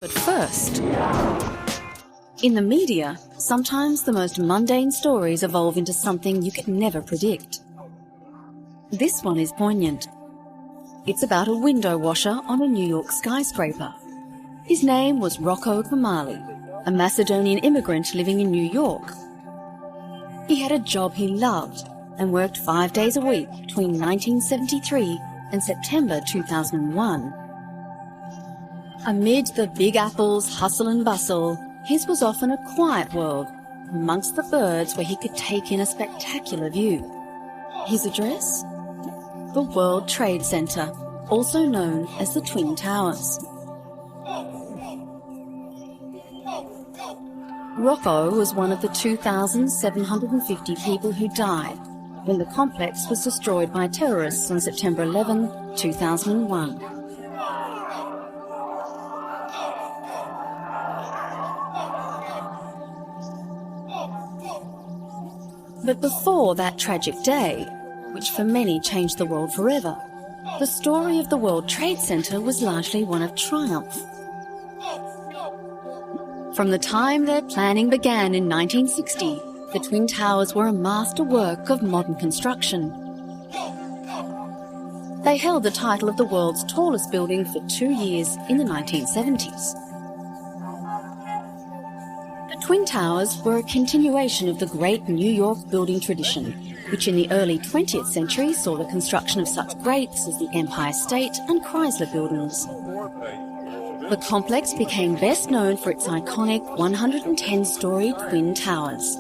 But first, in the media, sometimes the most mundane stories evolve into something you could never predict. This one is poignant. It's about a window washer on a New York skyscraper. His name was Rocco Kamali, a Macedonian immigrant living in New York. He had a job he loved and worked 5 days a week between 1973 and September 2001. Amid the Big Apple's hustle and bustle, his was often a quiet world, amongst the birds where he could take in a spectacular view. His address? The World Trade Center, also known as the Twin Towers. Rocco was one of the 2,750 people who died when the complex was destroyed by terrorists on September 11, 2001. But before that tragic day, which for many changed the world forever, the story of the World Trade Center was largely one of triumph. From the time their planning began in 1960, the Twin Towers were a masterwork of modern construction. They held the title of the world's tallest building for 2 years in the 1970s. The Twin Towers were a continuation of the great New York building tradition, which in the early 20th century saw the construction of such greats as the Empire State and Chrysler buildings. The complex became best known for its iconic 110-story Twin Towers.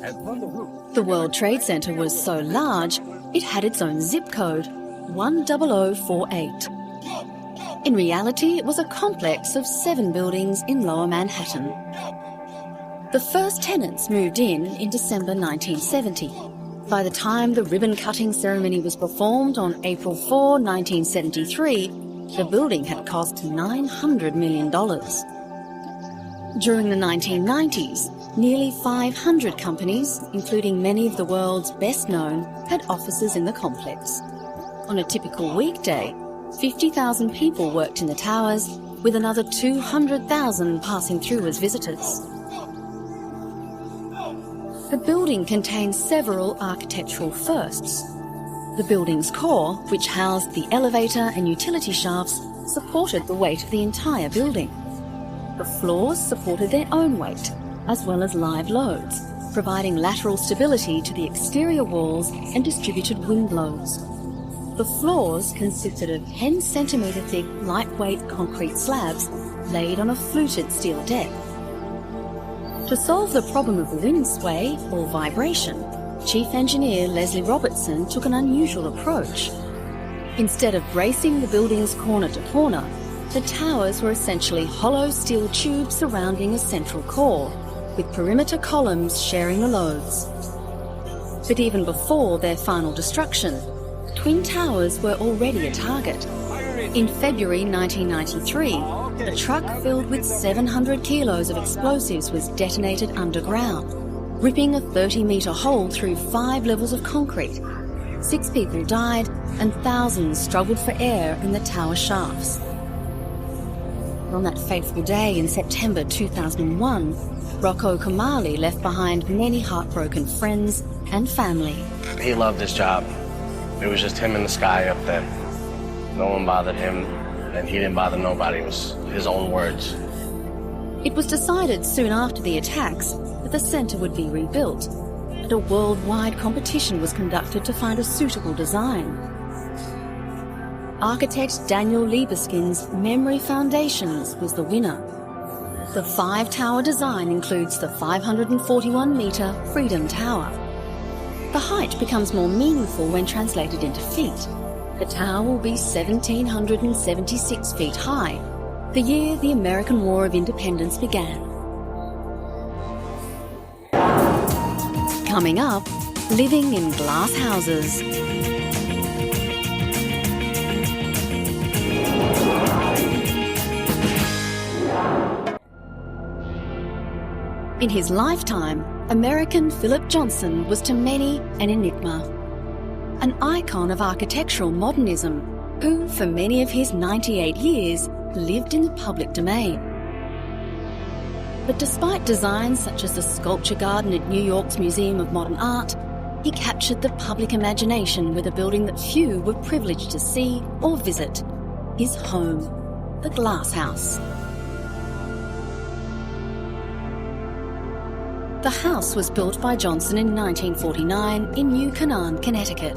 The World Trade Center was so large, it had its own zip code, 10048. In reality, it was a complex of 7 buildings in Lower Manhattan. The first tenants moved in December 1970. By the time the ribbon-cutting ceremony was performed on April 4, 1973, the building had cost $900 million. During the 1990s, nearly 500 companies, including many of the world's best-known, had offices in the complex. On a typical weekday, 50,000 people worked in the towers, with another 200,000 passing through as visitors. The building contains several architectural firsts. The building's core, which housed the elevator and utility shafts, supported the weight of the entire building. The floors supported their own weight, as well as live loads, providing lateral stability to the exterior walls and distributed wind blows. The floors consisted of 10-centimetre thick, lightweight concrete slabs laid on a fluted steel deck. To solve the problem of wind sway or vibration, Chief Engineer Leslie Robertson took an unusual approach. Instead of bracing the building's corner to corner, the towers were essentially hollow steel tubes surrounding a central core, with perimeter columns sharing the loads. But even before their final destruction, Twin Towers were already a target. In February 1993, a truck filled with 700 kilos of explosives was detonated underground, ripping a 30-metre hole through 5 levels of concrete. 6 people died and thousands struggled for air in the tower shafts. On that fateful day in September 2001, Rocco Kamali left behind many heartbroken friends and family. He loved his job. It was just him in the sky up there. No one bothered him, and he didn't bother nobody. It was his own words. It was decided soon after the attacks that the centre would be rebuilt, and a worldwide competition was conducted to find a suitable design. Architect Daniel Liebeskin's Memory Foundations was the winner. The 5-tower design includes the 541-metre Freedom Tower. The height becomes more meaningful when translated into feet. The tower will be 1,776 feet high, the year the American War of Independence began. Coming up, living in glass houses. In his lifetime, American Philip Johnson was to many an enigma, an icon of architectural modernism who, for many of his 98 years, lived in the public domain. But despite designs such as the sculpture garden at New York's Museum of Modern Art, he captured the public imagination with a building that few were privileged to see or visit, his home, the Glass House. The house was built by Johnson in 1949 in New Canaan, Connecticut.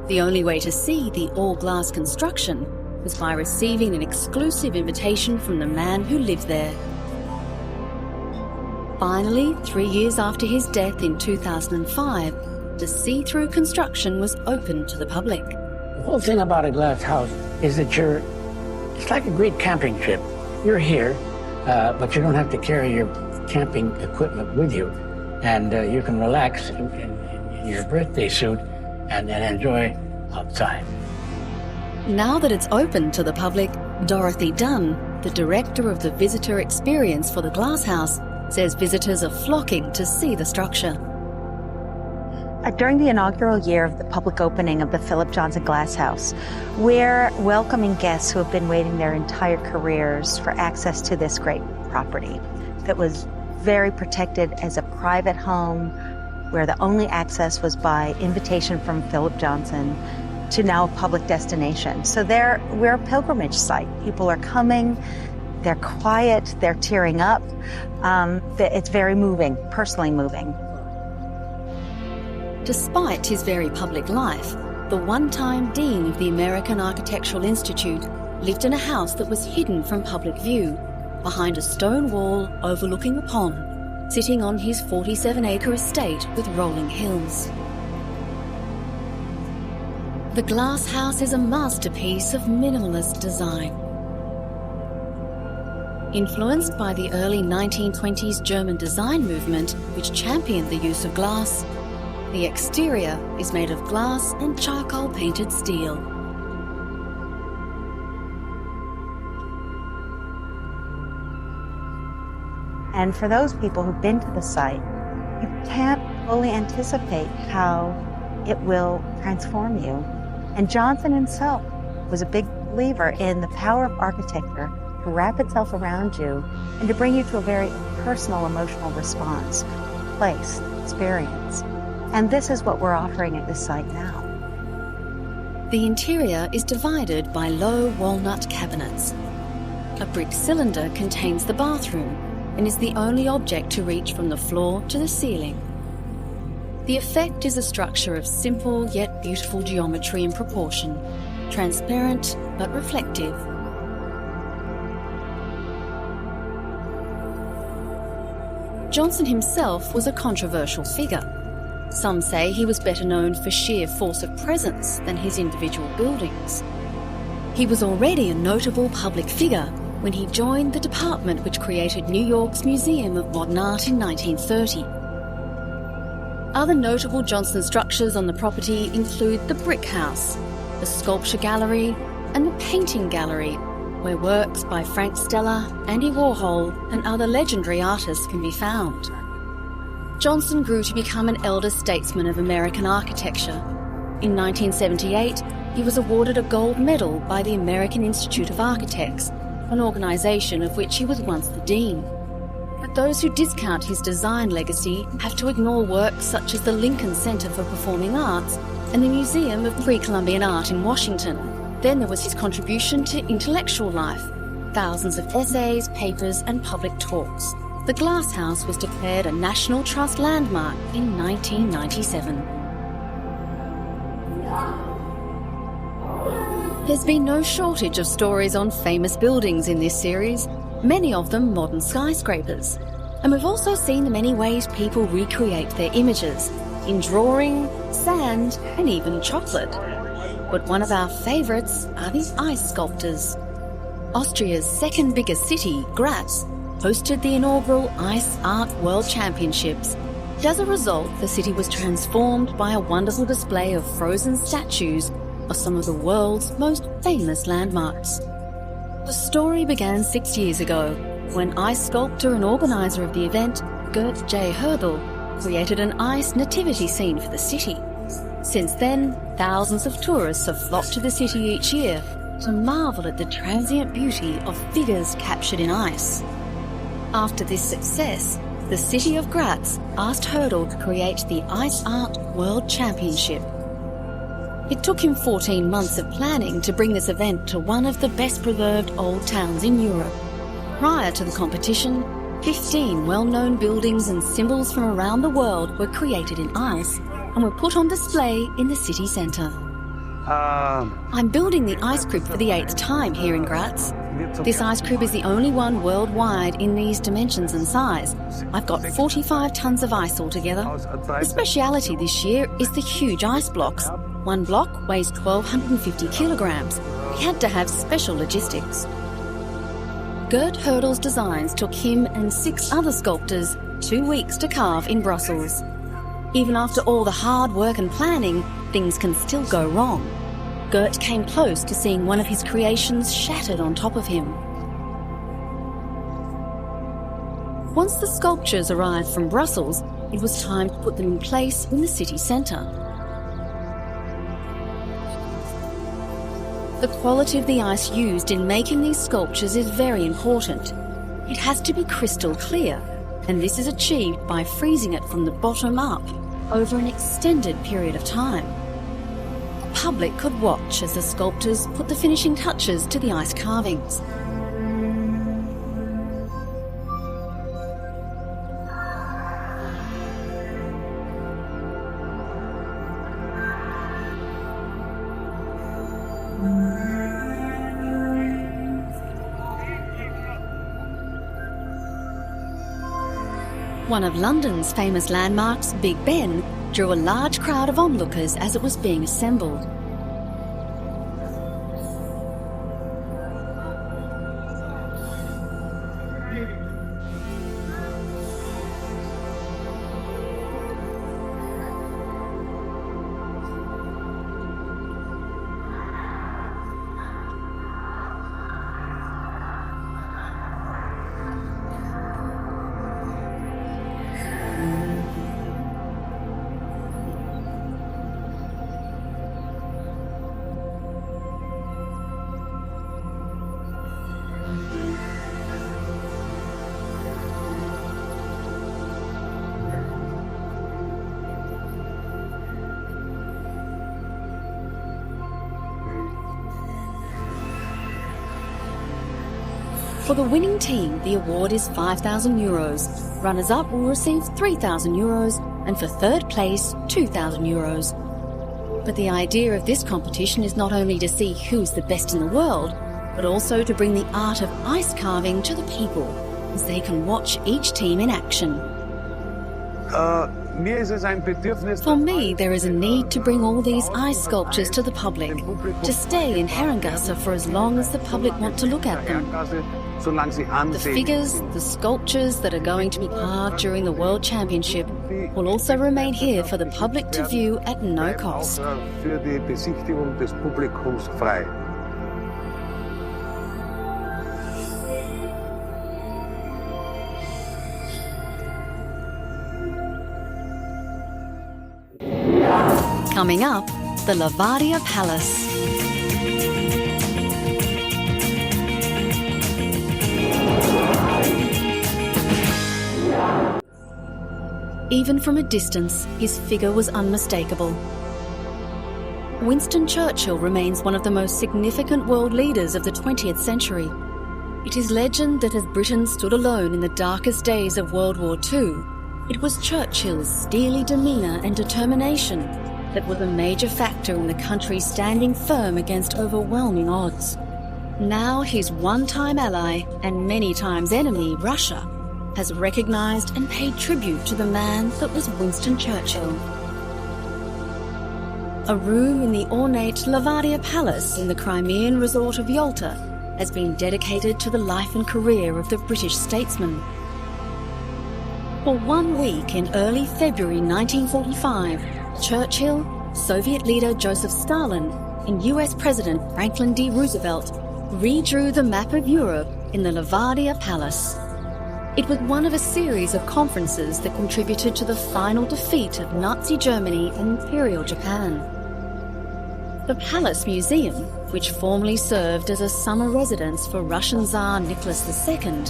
The only way to see the all-glass construction was by receiving an exclusive invitation from the man who lived there. Finally, 3 years after his death in 2005, the see-through construction was open to the public. The whole thing about a glass house is that it's like a great camping trip. You're here, but you don't have to carry your camping equipment with you, and you can relax in your birthday suit and enjoy outside. Now that it's open to the public, Dorothy Dunn, the director of the visitor experience for the Glass House, says visitors are flocking to see the structure. During the inaugural year of the public opening of the Philip Johnson Glass House, we're welcoming guests who have been waiting their entire careers for access to this great property that was very protected as a private home where the only access was by invitation from Philip Johnson to now a public destination. So we're a pilgrimage site. People are coming, they're quiet, they're tearing up. It's very moving, personally moving. Despite his very public life, the one-time dean of the American Architectural Institute lived in a house that was hidden from public view, behind a stone wall overlooking a pond, sitting on his 47-acre estate with rolling hills. The Glass House is a masterpiece of minimalist design. Influenced by the early 1920s German design movement, which championed the use of glass, the exterior is made of glass and charcoal-painted steel. And for those people who've been to the site, you can't fully anticipate how it will transform you. And Johnson himself was a big believer in the power of architecture to wrap itself around you and to bring you to a very personal emotional response, place, experience. And this is what we're offering at this site now. The interior is divided by low walnut cabinets. A brick cylinder contains the bathroom and is the only object to reach from the floor to the ceiling. The effect is a structure of simple yet beautiful geometry and proportion, transparent but reflective. Johnson himself was a controversial figure. Some say he was better known for sheer force of presence than his individual buildings. He was already a notable public figure when he joined the department which created New York's Museum of Modern Art in 1930. Other notable Johnson structures on the property include the Brick House, the Sculpture Gallery, and the Painting Gallery, where works by Frank Stella, Andy Warhol, and other legendary artists can be found. Johnson grew to become an elder statesman of American architecture. In 1978, he was awarded a gold medal by the American Institute of Architects, an organization of which he was once the dean. But those who discount his design legacy have to ignore works such as the Lincoln Center for Performing Arts and the Museum of Pre-Columbian Art in Washington. Then there was his contribution to intellectual life, thousands of essays, papers, and public talks. The Glass House was declared a National Trust landmark in 1997. There's been no shortage of stories on famous buildings in this series, many of them modern skyscrapers. And we've also seen the many ways people recreate their images, in drawing, sand, and even chocolate. But one of our favourites are the ice sculptors. Austria's second biggest city, Graz, hosted the inaugural Ice Art World Championships. As a result, the city was transformed by a wonderful display of frozen statues of some of the world's most famous landmarks. The story began 6 years ago, when ice sculptor and organiser of the event, Gert J. Herbel, created an ice nativity scene for the city. Since then, thousands of tourists have flocked to the city each year to marvel at the transient beauty of figures captured in ice. After this success, the city of Graz asked Hurdle to create the Ice Art World Championship. It took him 14 months of planning to bring this event to one of the best preserved old towns in Europe. Prior to the competition, 15 well-known buildings and symbols from around the world were created in ice and were put on display in the city centre. I'm building the ice crib for the 8th time here in Graz. This ice crib is the only one worldwide in these dimensions and size. I've got 45 tons of ice altogether. The speciality this year is the huge ice blocks. One block weighs 1,250 kilograms. We had to have special logistics. Gert Hurdle's designs took him and 6 other sculptors 2 weeks to carve in Brussels. Even after all the hard work and planning, things can still go wrong. Gert came close to seeing one of his creations shattered on top of him. Once the sculptures arrived from Brussels, it was time to put them in place in the city centre. The quality of the ice used in making these sculptures is very important. It has to be crystal clear, and this is achieved by freezing it from the bottom up over an extended period of time. The public could watch as the sculptors put the finishing touches to the ice carvings. One of London's famous landmarks, Big Ben, drew a large crowd of onlookers as it was being assembled. For the winning team, the award is €5,000. Runners-up will receive €3,000 and for third place, €2,000. But the idea of this competition is not only to see who's the best in the world, but also to bring the art of ice carving to the people, as they can watch each team in action. For me, there is a need to bring all these ice sculptures to the public, to stay in Herrengasse for as long as the public want to look at them. The figures, the sculptures that are going to be carved during the World Championship will also remain here for the public to view at no cost. Coming up, the Lavadia Palace. Even from a distance, his figure was unmistakable. Winston Churchill remains one of the most significant world leaders of the 20th century. It is legend that as Britain stood alone in the darkest days of World War II, it was Churchill's steely demeanour and determination that was a major factor in the country standing firm against overwhelming odds. Now his one-time ally and many times enemy, Russia, has recognised and paid tribute to the man that was Winston Churchill. A room in the ornate Lavadia Palace in the Crimean resort of Yalta has been dedicated to the life and career of the British statesman. For 1 week in early February 1945, Churchill, Soviet leader Joseph Stalin, and US President Franklin D. Roosevelt redrew the map of Europe in the Lavadia Palace. It was one of a series of conferences that contributed to the final defeat of Nazi Germany and Imperial Japan. The Palace Museum, which formerly served as a summer residence for Russian Tsar Nicholas II,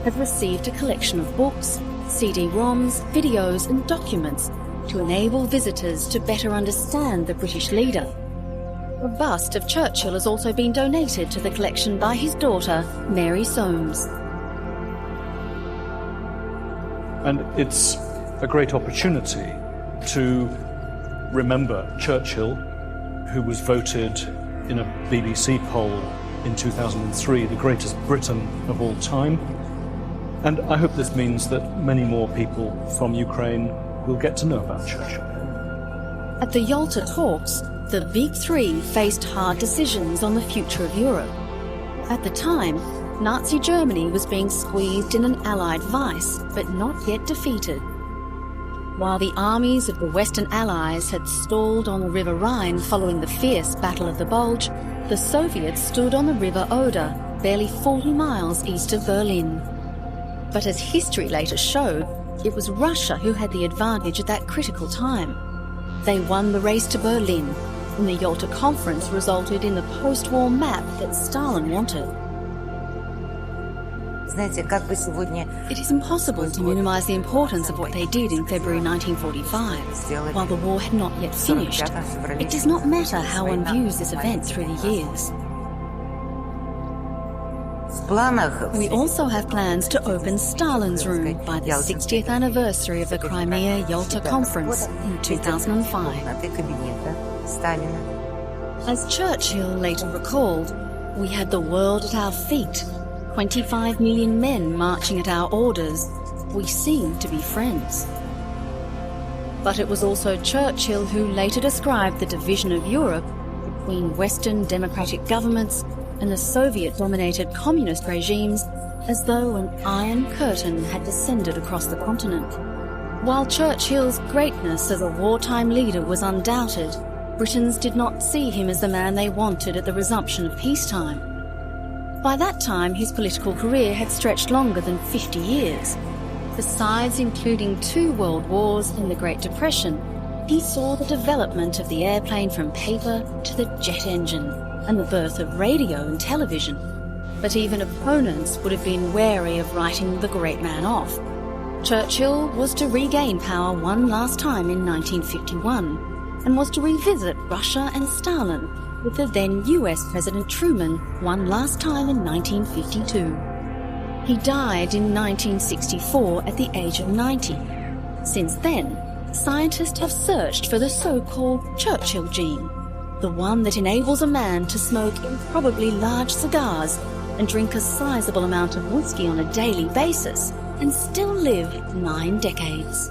have received a collection of books, CD-ROMs, videos and documents to enable visitors to better understand the British leader. A bust of Churchill has also been donated to the collection by his daughter, Mary Soames. And it's a great opportunity to remember Churchill, who was voted in a BBC poll in 2003 the greatest Briton of all time. And I hope this means that many more people from Ukraine will get to know about Churchill. At the Yalta talks, the Big Three faced hard decisions on the future of Europe. At the time, Nazi Germany was being squeezed in an Allied vice, but not yet defeated. While the armies of the Western Allies had stalled on the River Rhine following the fierce Battle of the Bulge, the Soviets stood on the River Oder, barely 40 miles east of Berlin. But as history later showed, it was Russia who had the advantage at that critical time. They won the race to Berlin, and the Yalta Conference resulted in the post-war map that Stalin wanted. It is impossible to minimise the importance of what they did in February 1945. While the war had not yet finished, it does not matter how one views this event through the years. We also have plans to open Stalin's room by the 60th anniversary of the Crimea Yalta Conference in 2005. As Churchill later recalled, we had the world at our feet, 25 million men marching at our orders. We seemed to be friends. But it was also Churchill who later described the division of Europe between Western democratic governments and the Soviet-dominated communist regimes as though an iron curtain had descended across the continent. While Churchill's greatness as a wartime leader was undoubted, Britons did not see him as the man they wanted at the resumption of peacetime. By that time, his political career had stretched longer than 50 years. Besides including 2 world wars and the Great Depression, he saw the development of the airplane from paper to the jet engine, and the birth of radio and television. But even opponents would have been wary of writing the great man off. Churchill was to regain power one last time in 1951, and was to revisit Russia and Stalin with the then US President Truman one last time in 1952. He died in 1964 at the age of 90. Since then, scientists have searched for the so-called Churchill gene, the one that enables a man to smoke improbably large cigars and drink a sizable amount of whiskey on a daily basis and still live 9 decades.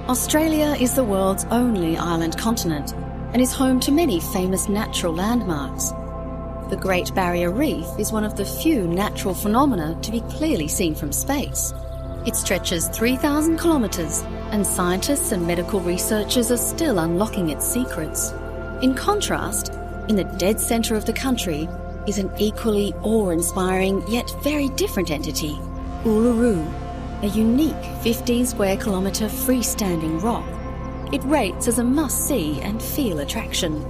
Australia is the world's only island continent and is home to many famous natural landmarks. The Great Barrier Reef is one of the few natural phenomena to be clearly seen from space. It stretches 3,000 kilometres, and scientists and medical researchers are still unlocking its secrets. In contrast, in the dead centre of the country is an equally awe-inspiring yet very different entity, Uluru, a unique 15 square kilometre freestanding rock. It rates as a must-see and feel attraction.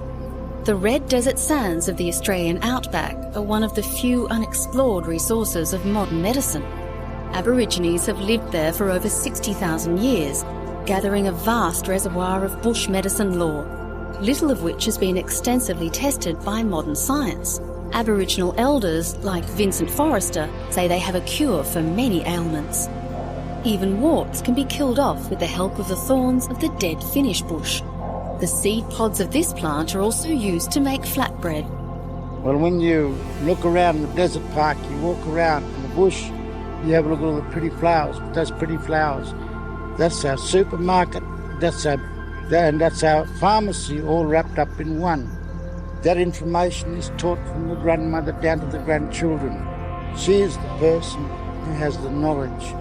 The red desert sands of the Australian outback are one of the few unexplored resources of modern medicine. Aborigines have lived there for over 60,000 years, gathering a vast reservoir of bush medicine lore, little of which has been extensively tested by modern science. Aboriginal elders, like Vincent Forrester, say they have a cure for many ailments. Even warts can be killed off with the help of the thorns of the dead Finnish bush. The seed pods of this plant are also used to make flatbread. Well, when you look around the desert park, you walk around in the bush, you have a look at all the pretty flowers. Those pretty flowers, that's our supermarket, that's our pharmacy, all wrapped up in one. That information is taught from the grandmother down to the grandchildren. She is the person who has the knowledge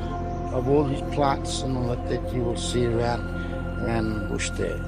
of all these plants and all that you will see around the bush there.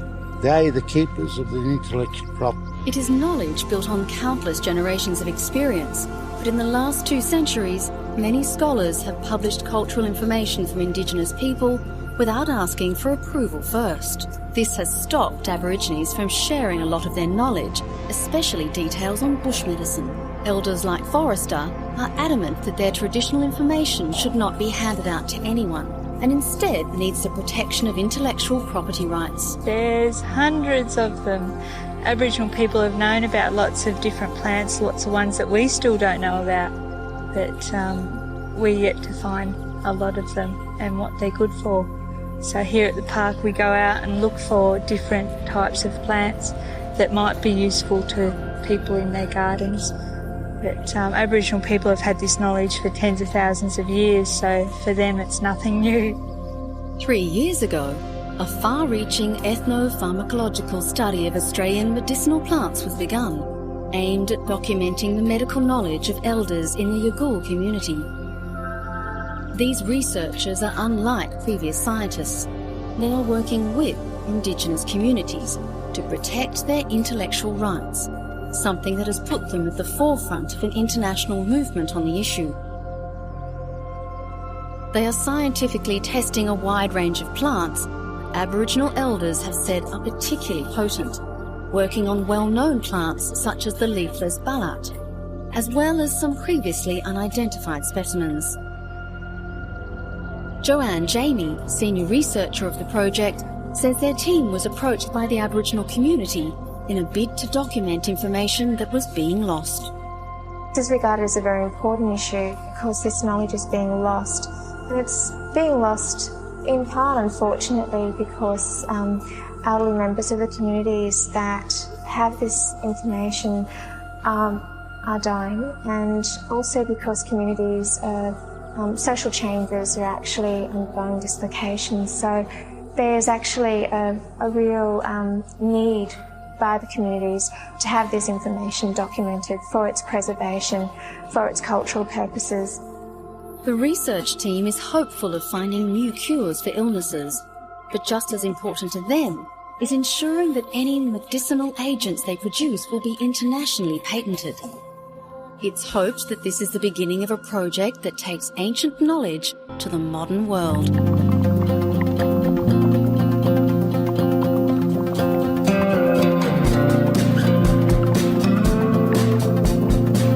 They are the keepers of the intellectual property. It is knowledge built on countless generations of experience, but in the last 2 centuries, many scholars have published cultural information from Indigenous people, without asking for approval first. This has stopped Aborigines from sharing a lot of their knowledge, especially details on bush medicine. Elders like Forrester are adamant that their traditional information should not be handed out to anyone, and instead needs the protection of intellectual property rights. There's hundreds of them. Aboriginal people have known about lots of different plants, lots of ones that we still don't know about, but we're yet to find a lot of them and what they're good for. So here at the park we go out and look for different types of plants that might be useful to people in their gardens. But Aboriginal people have had this knowledge for tens of thousands of years, so for them it's nothing new. 3 years ago, a far-reaching ethno-pharmacological study of Australian medicinal plants was begun, aimed at documenting the medical knowledge of elders in the Yagul community. These researchers are unlike previous scientists. They are working with Indigenous communities to protect their intellectual rights, something that has put them at the forefront of an international movement on the issue. They are scientifically testing a wide range of plants Aboriginal elders have said are particularly potent, working on well-known plants such as the leafless ballot, as well as some previously unidentified specimens. Joanne Jamie, senior researcher of the project, says their team was approached by the Aboriginal community in a bid to document information that was being lost. This is regarded as a very important issue because this knowledge is being lost. And it's being lost in part, unfortunately, because elderly members of the communities that have this information are dying, and also because communities of social changes are actually undergoing dislocations. So there's actually a real need by the communities to have this information documented for its preservation, for its cultural purposes. The research team is hopeful of finding new cures for illnesses, but just as important to them is ensuring that any medicinal agents they produce will be internationally patented. It's hoped that this is the beginning of a project that takes ancient knowledge to the modern world.